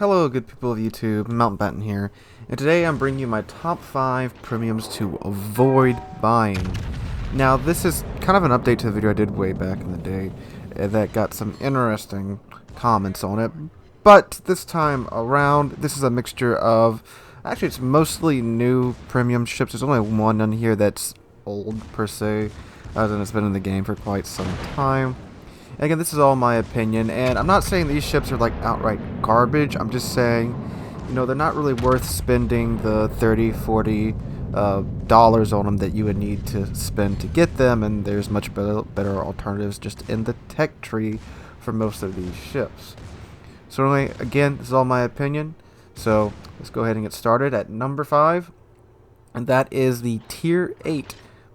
Hello good people of YouTube, Mountbatten here, and today I'm bringing you my top 5 premiums to avoid buying. Now this is kind of an update to the video I did way back in the day that got some interesting comments on it, but this time around this is a mixture of, actually it's mostly new premium ships. There's only one on here that's old per se, as in it's been in the game for quite some time. And again, this is all my opinion, and I'm not saying these ships are like outright garbage. I'm just saying, you know, they're not really worth spending the $30, $40 dollars on them that you would need to spend to get them, and there's much better alternatives just in the tech tree for most of these ships. So anyway, again, this is all my opinion, so let's go ahead and get started at number 5, and that is the Tier 8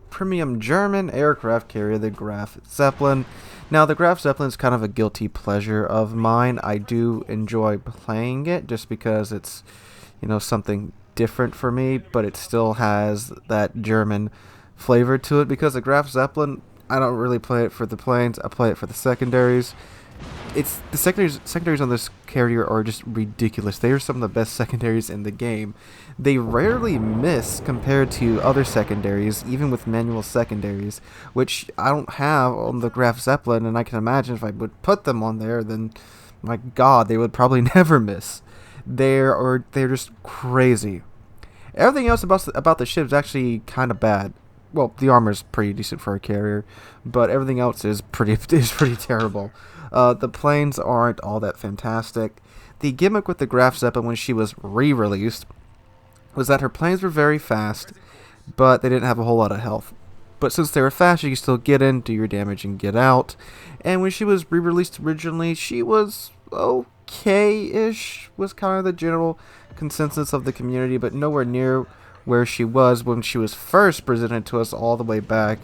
premium German aircraft carrier, the Graf Zeppelin. Now, the Graf Zeppelin is kind of a guilty pleasure of mine. I do enjoy playing it just because it's, you know, something different for me, but it still has that German flavor to it, because the Graf Zeppelin, I don't really play it for the planes, I play it for the secondaries. It's the secondaries on this carrier are just ridiculous. They are some of the best secondaries in the game. They rarely miss compared to other secondaries, even with manual secondaries, which I don't have on the Graf Zeppelin, and I can imagine if I would put them on there, then my god, they would probably never miss. They're just crazy. Everything else about the ship is actually kind of bad. Well, the armor's pretty decent for a carrier, but everything else is pretty terrible. The planes aren't all that fantastic. The gimmick with the Graf Zeppelin when she was re-released was that her planes were very fast, but they didn't have a whole lot of health. But since they were fast, you could still get in, do your damage, and get out. And when she was re-released originally, she was okay-ish, was kind of the general consensus of the community, but nowhere near where she was when she was first presented to us all the way back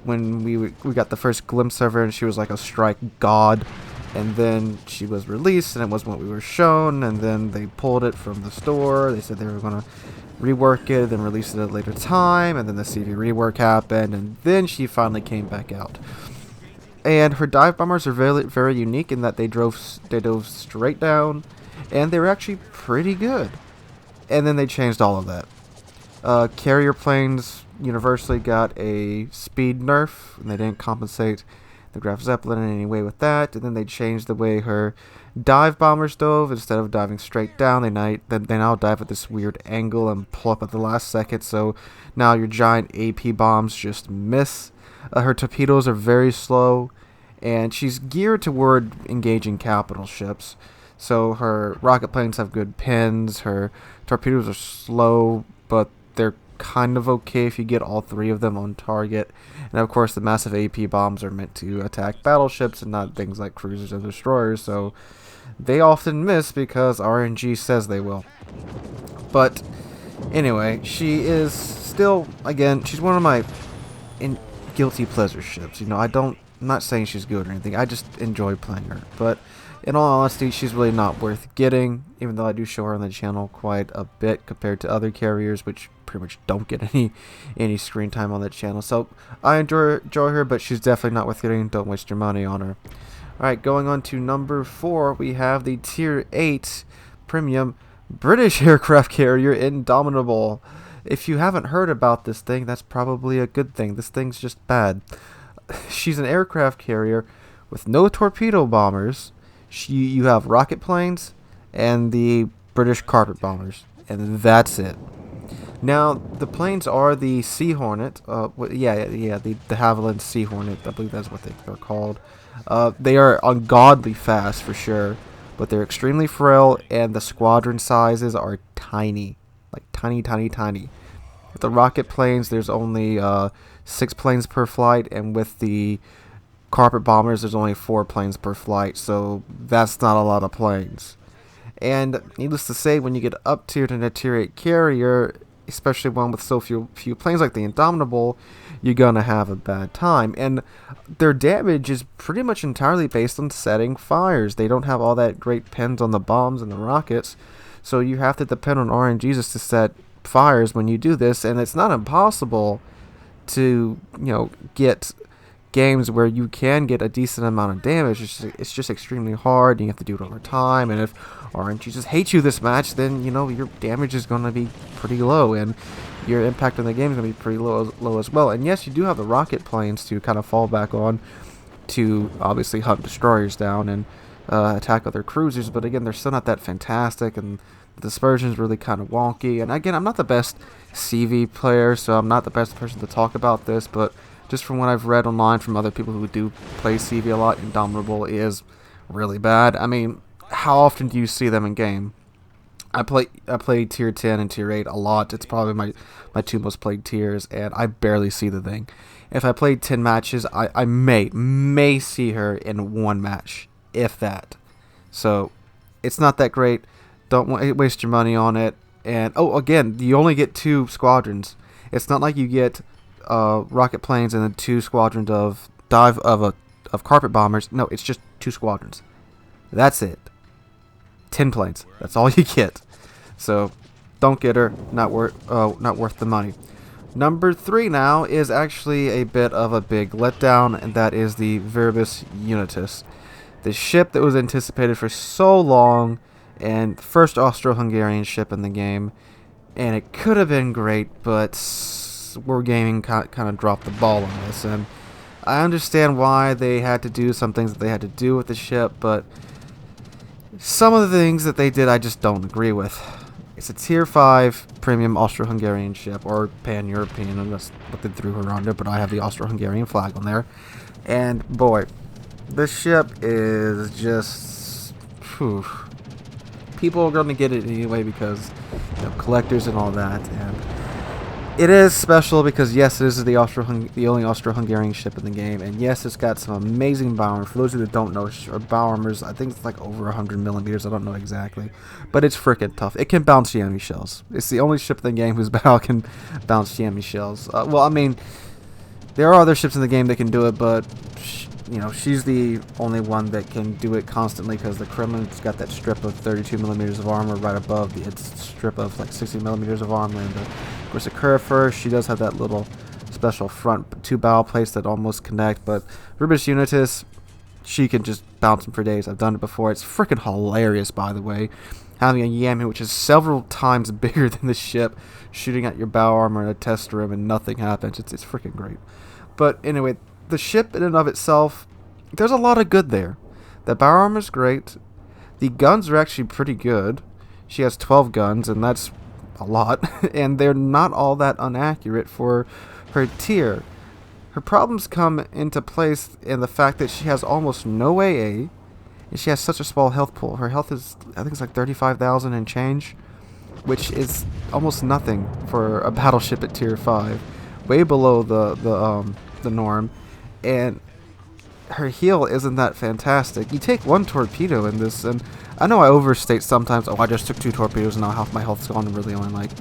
when we got the first glimpse of her, and she was like a strike god. And then she was released, and it wasn't what we were shown, and then they pulled it from the store. They said they were going to rework it, then release it at a later time, and then the CV rework happened, and then she finally came back out. And her dive bombers are very unique in that they dove straight down, and they were actually pretty good. And then they changed all of that. Carrier planes universally got a speed nerf, and they didn't compensate the Graf Zeppelin in any way with that. And then they changed the way her dive bombers dove. Instead of diving straight down, they now dive at this weird angle and pull up at the last second, so now your giant AP bombs just miss. Her torpedoes are very slow, and she's geared toward engaging capital ships. So her rocket planes have good pins, her torpedoes are slow, but they're kind of okay if you get all 3 of them on target. And of course the massive AP bombs are meant to attack battleships and not things like cruisers and destroyers, so they often miss because RNG says they will. But anyway, she is still, again, she's one of my guilty pleasure ships. You know, I'm not saying she's good or anything, I just enjoy playing her. But in all honesty, she's really not worth getting, even though I do show her on the channel quite a bit compared to other carriers, which pretty much don't get any screen time on that channel. So I enjoy her, but she's definitely not worth getting. Don't waste your money on her. Alright, going on to number 4, we have the Tier 8 premium British aircraft carrier, Indomitable. If you haven't heard about this thing, that's probably a good thing. This thing's just bad. She's an aircraft carrier with no torpedo bombers. You have rocket planes and the British carpet bombers, and that's it. Now, the planes are the Sea Hornet. The Havilland Sea Hornet. I believe that's what they're called. They are ungodly fast for sure, but they're extremely frail, and the squadron sizes are tiny, like tiny. With the rocket planes, there's only 6 planes per flight, and with the carpet bombers, there's only 4 planes per flight, so that's not a lot of planes. And needless to say, when you get up to a Tier 8 carrier, especially one with so few planes like the Indomitable, you're gonna have a bad time. And their damage is pretty much entirely based on setting fires. They don't have all that great pins on the bombs and the rockets, so you have to depend on RNGs just to set fires when you do this, and it's not impossible to, you know, get games where you can get a decent amount of damage. It's just extremely hard, and you have to do it over time. And if RNG just hates you this match, then, you know, your damage is going to be pretty low, and your impact on the game is going to be pretty low as well. And yes, you do have the rocket planes to kind of fall back on to obviously hunt destroyers down and attack other cruisers, but again, they're still not that fantastic, and the dispersion is really kind of wonky. And again, I'm not the best CV player, so I'm not the best person to talk about this, but just from what I've read online from other people who do play CV a lot, Indomitable is really bad. I mean, how often do you see them in game? I play tier 10 and tier 8 a lot. It's probably my two most played tiers, and I barely see the thing. If I played 10 matches, I may see her in one match, if that. So it's not that great. Don't waste your money on it. And oh, again, you only get 2 squadrons. It's not like you get rocket planes and then 2 squadrons of carpet bombers. No, it's just 2 squadrons. That's it. 10 planes. That's all you get. So don't get her. Not worth the money. Number 3 now is actually a bit of a big letdown, and that is the Verbis Unitas, the ship that was anticipated for so long, and first Austro-Hungarian ship in the game, and it could have been great, but Wargaming kind of dropped the ball on this. And I understand why they had to do some things that they had to do with the ship, but some of the things that they did I just don't agree with. It's a tier 5 premium Austro-Hungarian ship, or pan-European, and that's what they threw her under, but I have the Austro-Hungarian flag on there. And boy, this ship is just... Whew. People are going to get it anyway because, you know, collectors and all that. And it is special because, yes, this is the only Austro-Hungarian ship in the game, and yes, it's got some amazing bow armor. For those of you that don't know, bow armors, I think it's like over 100 millimeters. I don't know exactly, but it's freaking tough. It can bounce Yami shells. It's the only ship in the game whose bow can bounce Yami shells. Well, I mean, there are other ships in the game that can do it, but you know, she's the only one that can do it constantly because the Kremlin's got that strip of 32 millimeters of armor right above its strip of like 60 millimeters of armor. And of course, the Curfer, she does have that little special front 2 bow plates that almost connect. But Verbis Unitas, she can just bounce them for days. I've done it before. It's freaking hilarious, by the way. Having a Yami, which is several times bigger than the ship, shooting at your bow armor in a test room and nothing happens. It's freaking great. But anyway, the ship in and of itself, there's a lot of good there. The bow armor is great. The guns are actually pretty good. She has 12 guns, and that's a lot. And they're not all that inaccurate for her tier. Her problems come into place in the fact that she has almost no AA, and she has such a small health pool. Her health is, I think it's like 35,000 and change, which is almost nothing for a battleship at tier 5. Way below the norm. And her heal isn't that fantastic. You take 1 torpedo in this, and I know I overstate sometimes. Oh, I just took 2 torpedoes and now half my health's gone, and really only like,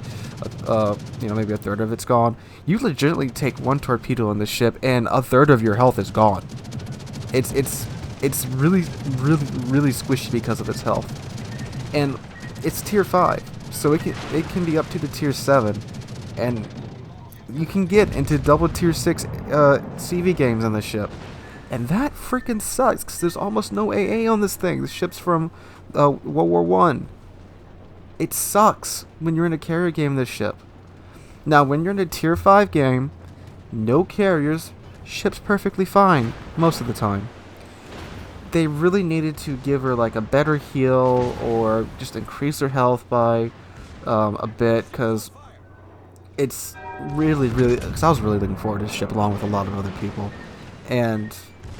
you know, maybe a third of it's gone. You legitimately take 1 torpedo in this ship, and a third of your health is gone. It's really squishy because of its health, and it's tier 5, so it can be up to the tier 7, and you can get into double tier 6 CV games on this ship. And that freaking sucks, because there's almost no AA on this thing. The ship's from World War 1. It sucks when you're in a carrier game in this ship. Now, when you're in a tier 5 game, no carriers, ship's perfectly fine most of the time. They really needed to give her like a better heal, or just increase her health by a bit, because it's really, because I was really looking forward to this ship along with a lot of other people, and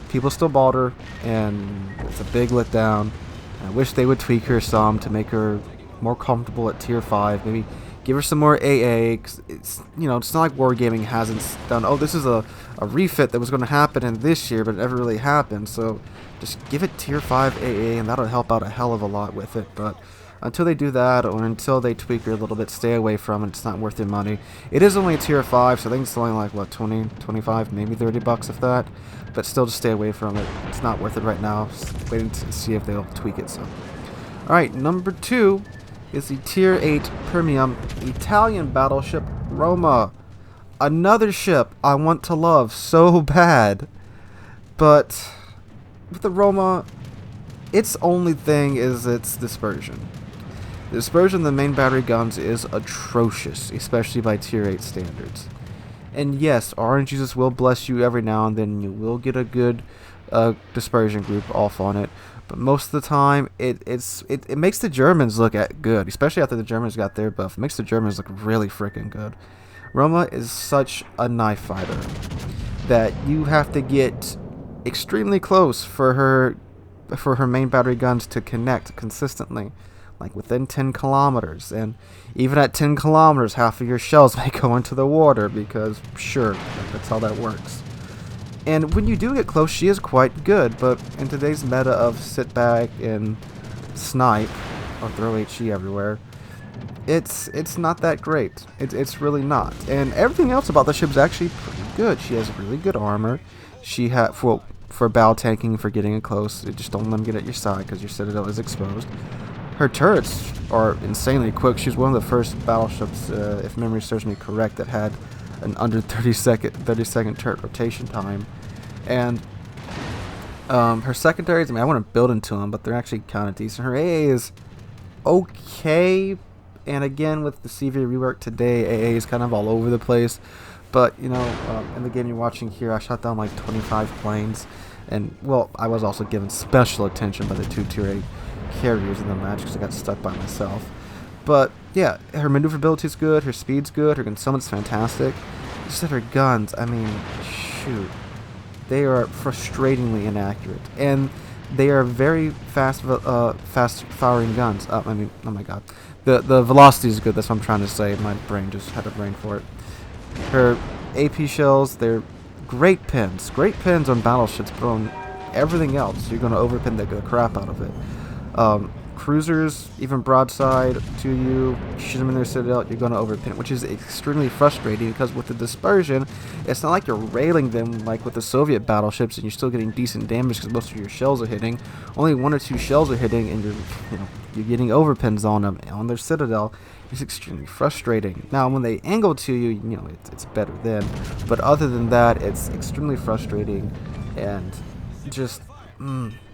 people still bought her, and it's a big letdown. I wish they would tweak her some to make her more comfortable at tier 5. Maybe give her some more AA. 'Cause it's, you know, it's not like Wargaming hasn't done, oh, this is a refit that was going to happen in this year, but it never really happened. So just give it tier 5 AA, and that'll help out a hell of a lot with it. But until they do that, or until they tweak her a little bit, stay away from it. It's not worth your money. It is only a tier 5, so I think it's only like, what, 20, 25, maybe 30 bucks if that. But still, just stay away from it. It's not worth it right now. Just waiting to see if they'll tweak it. So, alright, number 2 is the tier 8 premium Italian battleship Roma. Another ship I want to love so bad. But with the Roma, its only thing is its dispersion. The dispersion of the main battery guns is atrocious, especially by tier 8 standards. And yes, RNG Jesus will bless you every now and then. You will get a good dispersion group off on it. But most of the time, it makes the Germans look good, especially after the Germans got their buff. It makes the Germans look really freaking good. Roma is such a knife fighter that you have to get extremely close for her main battery guns to connect consistently, like within 10 kilometers. And even at 10 kilometers, half of your shells may go into the water because, sure, that's how that works. And when you do get close, she is quite good, but in today's meta of sit back and snipe, or throw HE everywhere, it's not that great. It's really not. And everything else about the ship is actually pretty good. She has really good armor. She had for battle tanking, for getting it close. Just don't let them get at your side because your citadel is exposed. Her turrets are insanely quick. She's one of the first battleships, if memory serves me correct, that had an under 30 second turret rotation time. And her secondaries, I mean, I want to build into them, but they're actually kind of decent. Her AA is okay, and again, with the CV rework today, AA is kind of all over the place. But, you know, in the game you're watching here, I shot down like 25 planes, and, well, I was also given special attention by the 2 tier 8 carriers in the match because I got stuck by myself. But yeah, her maneuverability is good, her speed's good, her concealment's fantastic. Just that her guns, I mean, shoot, they are frustratingly inaccurate, and they are very fast firing guns. I mean, oh my god, the velocity is good. That's what I'm trying to say. My brain just had a brain for it. Her AP shells, they're great pins on battleships, but on everything else, you're going to overpin the crap out of it. Cruisers, even broadside to you, shoot them in their citadel, you're going to overpin, which is extremely frustrating because with the dispersion, it's not like you're railing them like with the Soviet battleships and you're still getting decent damage because most of your shells are hitting. Only 1 or 2 shells are hitting, and you're getting overpins on them on their citadel. It's extremely frustrating. Now, when they angle to you, it's better then, but other than that, it's extremely frustrating, and just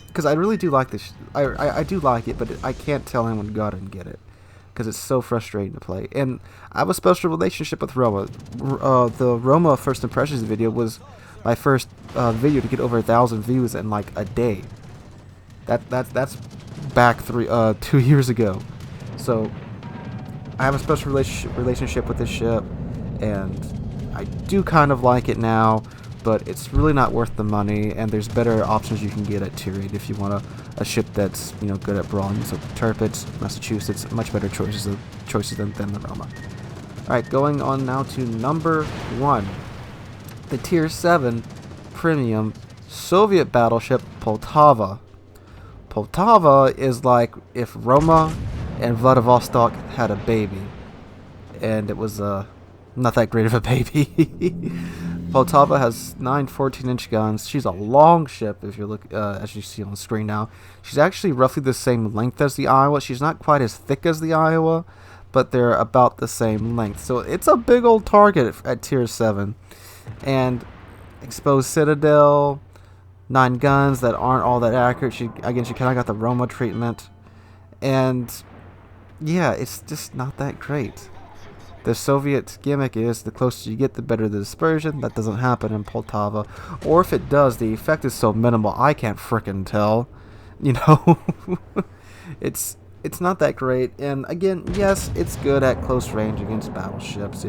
because I really do like this. I do like it, but I can't tell anyone to go out and get it because it's so frustrating to play. And I have a special relationship with Roma. The Roma first impressions video was my first video to get over 1,000 views in like a day. That's back 2 years ago. So I have a special relationship with this ship, and I do kind of like it now. But it's really not worth the money, and there's better options you can get at tier 8 if you want a ship that's good at brawling. So Tirpitz, Massachusetts, much better choices than the Roma. Alright, going on now to number 1. The tier 7 premium Soviet battleship Poltava. Poltava is like if Roma and Vladivostok had a baby, and it was not that great of a baby. Poltava has 9 14-inch guns. She's a long ship, if you look, as you see on the screen now. She's actually roughly the same length as the Iowa. She's not quite as thick as the Iowa, but they're about the same length. So it's a big old target at tier 7. And exposed citadel, 9 guns that aren't all that accurate. She kind of got the Roma treatment. And yeah, it's just not that great. The Soviet gimmick is the closer you get, the better the dispersion. That doesn't happen in Poltava. Or if it does, the effect is so minimal, I can't frickin' tell. It's not that great. And again, yes, it's good at close range against battleships,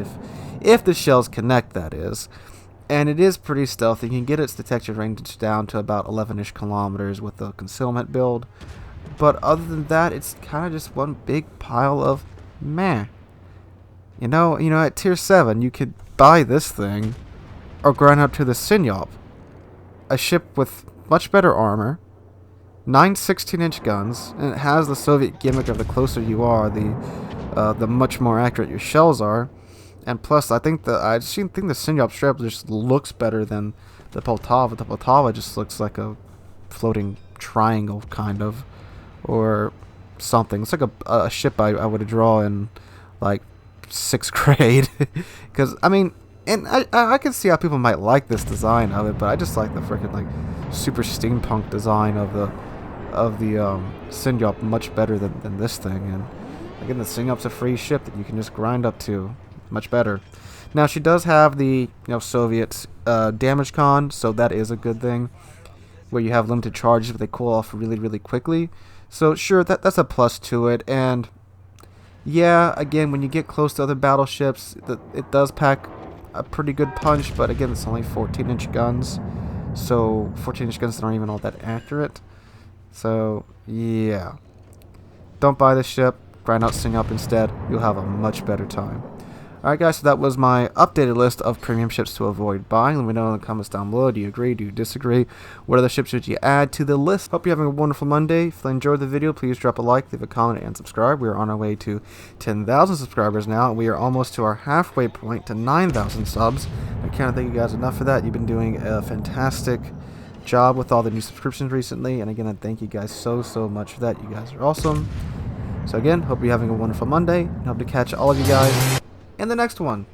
if the shells connect, that is. And it is pretty stealthy. You can get its detection range down to about 11-ish kilometers with the concealment build. But other than that, it's kind of just one big pile of meh. At tier 7, you could buy this thing, or grind up to the Sinyop, a ship with much better armor, 9 16-inch guns, and it has the Soviet gimmick of the closer you are, the much more accurate your shells are, and plus, I think the Sinyop straight up just looks better than the Poltava. The Poltava just looks like a floating triangle, kind of, or something. It's like a ship I would draw in, like, 6th grade. Because, I mean, And I can see how people might like this design of it, but I just like the freaking like super steampunk design of the Synyup much better than this thing. And again, the Synyup's a free ship that you can just grind up to, much better. Now she does have the Soviet damage con, so that is a good thing, where you have limited charges, but they cool off really quickly. So sure, that's a plus to it. And yeah, again, when you get close to other battleships, it does pack a pretty good punch, but again, it's only 14-inch guns, so 14-inch guns aren't even all that accurate. So yeah, don't buy this ship, grind out Synyup instead, you'll have a much better time. Alright guys, so that was my updated list of premium ships to avoid buying. Let me know in the comments down below. Do you agree? Do you disagree? What other ships should you add to the list? Hope you're having a wonderful Monday. If you enjoyed the video, please drop a like, leave a comment, and subscribe. We are on our way to 10,000 subscribers now, and we are almost to our halfway point to 9,000 subs. I can't thank you guys enough for that. You've been doing a fantastic job with all the new subscriptions recently, and again, I thank you guys so much for that. You guys are awesome. So again, hope you're having a wonderful Monday, and hope to catch all of you guys in the next one.